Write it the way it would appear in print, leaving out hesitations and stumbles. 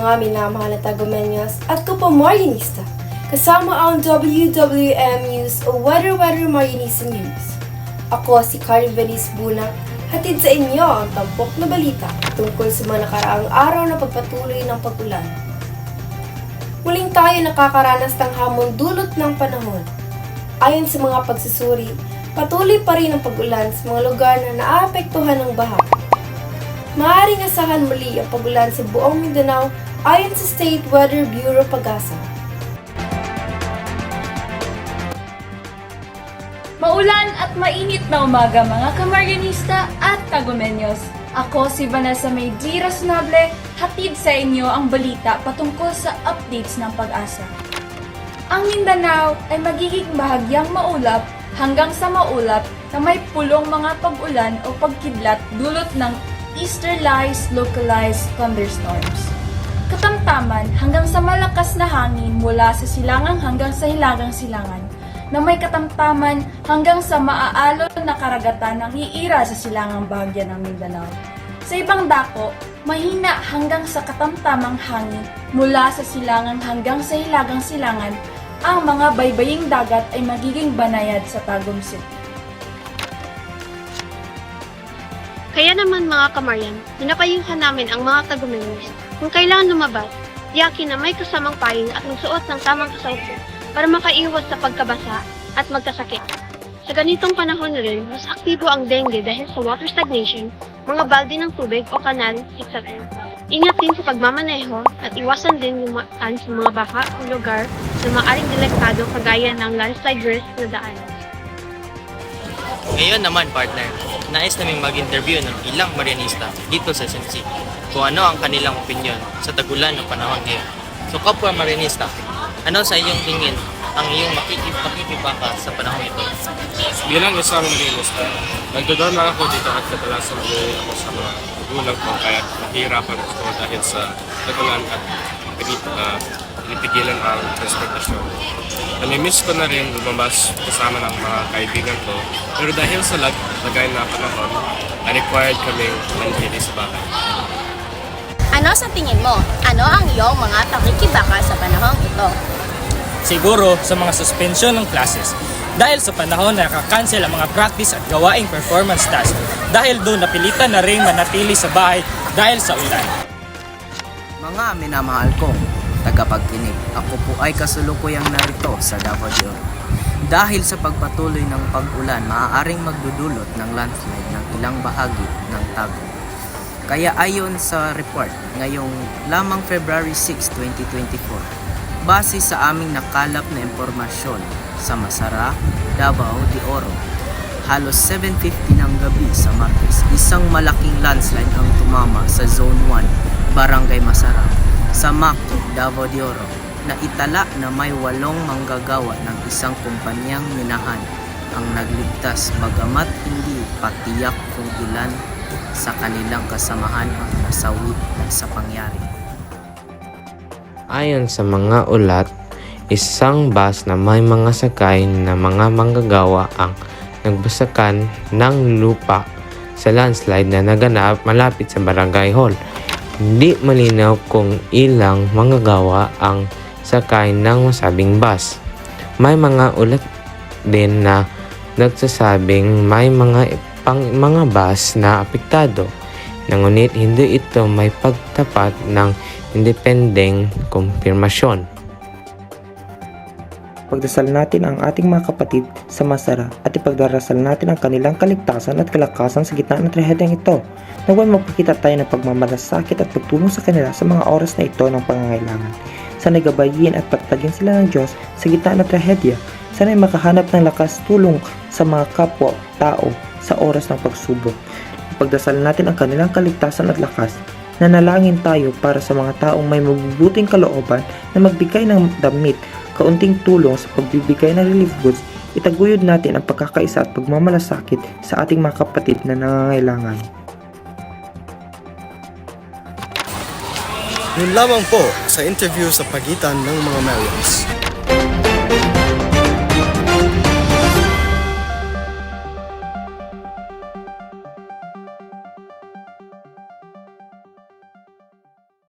mga minamahal na Tagumeños at Kupo Marianista. Kasama ang WWM News o Weather Marianista News. Ako si Karin Venice Bunak, hatid sa inyo ang tampok na balita tungkol sa mga nakaraang araw na pagpatuloy ng pag-ulan. Muling tayo nakakaranas ng hamon dulot ng panahon. Ayon sa mga pagsusuri, patuloy pa rin ang pag-ulan sa mga lugar na naapektuhan ng baha. Maaaring asahan muli ang pag-ulan sa buong Mindanao ayon sa State Weather Bureau Pag-asa. Maulan at mainit na umaga mga Kamarianista at Tagumeños. Ako si Vanessa May D. Rasnable, hatid sa inyo ang balita patungkol sa updates ng Pag-asa. Ang Mindanao ay magiging bahagyang maulap hanggang sa maulap na may pulong mga pag-ulan o pagkidlat dulot ng easterlies localized thunderstorms. Katamtaman hanggang sa malakas na hangin mula sa silangang hanggang sa hilagang silangan na may katamtaman hanggang sa maaalon na karagatan ng iira sa silangang bahagya ng Mindanao. Sa ibang dako, mahina hanggang sa katamtamang hangin mula sa silangan hanggang sa hilagang silangan. Ang mga baybaying dagat ay magiging banayad sa Tagum City. Kaya naman mga kamaryan, pinapayuhan namin ang mga Tagumeños kung kailangan lumabas, tiyakin na may kasamang paing at magsuot ng tamang kasaupo para makaiwas sa pagkabasa at magkasakit. Sa ganitong panahon rin, mas aktibo ang dengue dahil sa water stagnation, mga balde ng tubig o kanal, etc. Ingat din sa pagmamaneho at iwasan din lumaan sa mga baha o lugar na maaring delektado kagaya ng landslide risk na daan. Ngayon naman partner, nais naming mag-interview ng ilang Marianista dito sa SNC kung ano ang kanilang opinyon sa tagulan ng panahon ngayon. So kapwa Marianista, ano sa iyong tingin ang iyong makikipaka sa panahon ito? Bilang isang Marianista, nagdodon lang ako dito at kadalasan nagdodon ako sa mga magulang ko kaya nahihirapan ako dahil sa tagulan at pinipigilan ang transportasyon. Namimiss ko na rin lumabas kasama ng mga kaibigan ko pero dahil sa lagay na panahon, required kaming manatili sa bahay. Ano sa tingin mo? Ano ang iyong mga pakikibaka sa panahong ito? Siguro sa mga suspension ng classes dahil sa panahon na nakakancel ang mga practice at gawaing performance task dahil doon napilitan na rin manatili sa bahay dahil sa ulan. Mga minamahal kong tagapagkinig, ako po ay kasulukuyang narito sa Davao de Oro. Dahil sa pagpatuloy ng pag-ulan, maaaring magdudulot ng landslide ng ilang bahagi ng Tagum. Kaya ayon sa report, ngayong lamang February 6, 2024, base sa aming nakalap na impormasyon sa Masara, Davao de Oro, halos 7:50 ng gabi sa Martes, isang malaking landslide ang tumama sa Zone 1, Barangay Masara, sa Macto, Davao de Oro, na itala na may 8 manggagawa ng isang kumpanyang minahan ang nagligtas bagamat hindi patiyak kung ilan sa kanilang kasamahan ang nasawi sa pangyari. Ayon sa mga ulat, isang bus na may mga sakay na mga manggagawa ang nagbasakan ng lupa sa landslide na naganap malapit sa Barangay Hall. Hindi malinaw kung ilang manggagawa ang sakay ng masabing bus. May mga ulat din na nagsasabing may mga bus na apektado, ngunit hindi ito may pagtapat ng independeng kumpirmasyon. Pagdasal natin ang ating mga kapatid sa Masara at ipagdarasal natin ang kanilang kaligtasan at kalakasan sa gitna ng trahedyang ito. Naway magpakita tayo ng pagmamalasakit at pagtulong sa kanila sa mga oras na ito ng pangangailangan. Sana'y gabayin at patagin sila ng Diyos sa gitna ng trahedya. Sana'y makahanap ng lakas tulong sa mga kapwa-tao sa oras ng pagsubok. Ipagdasal natin ang kanilang kaligtasan at lakas. Nanalangin tayo para sa mga taong may mabubuting kalooban na magbigay ng damit, kaunting tulong sa pagbibigay ng relief goods. Itaguyod natin ang pagkakaisa at pagmamalasakit sa ating mga kapatid na nangangailangan. Yun lamang po sa interview sa pagitan ng mga Marians.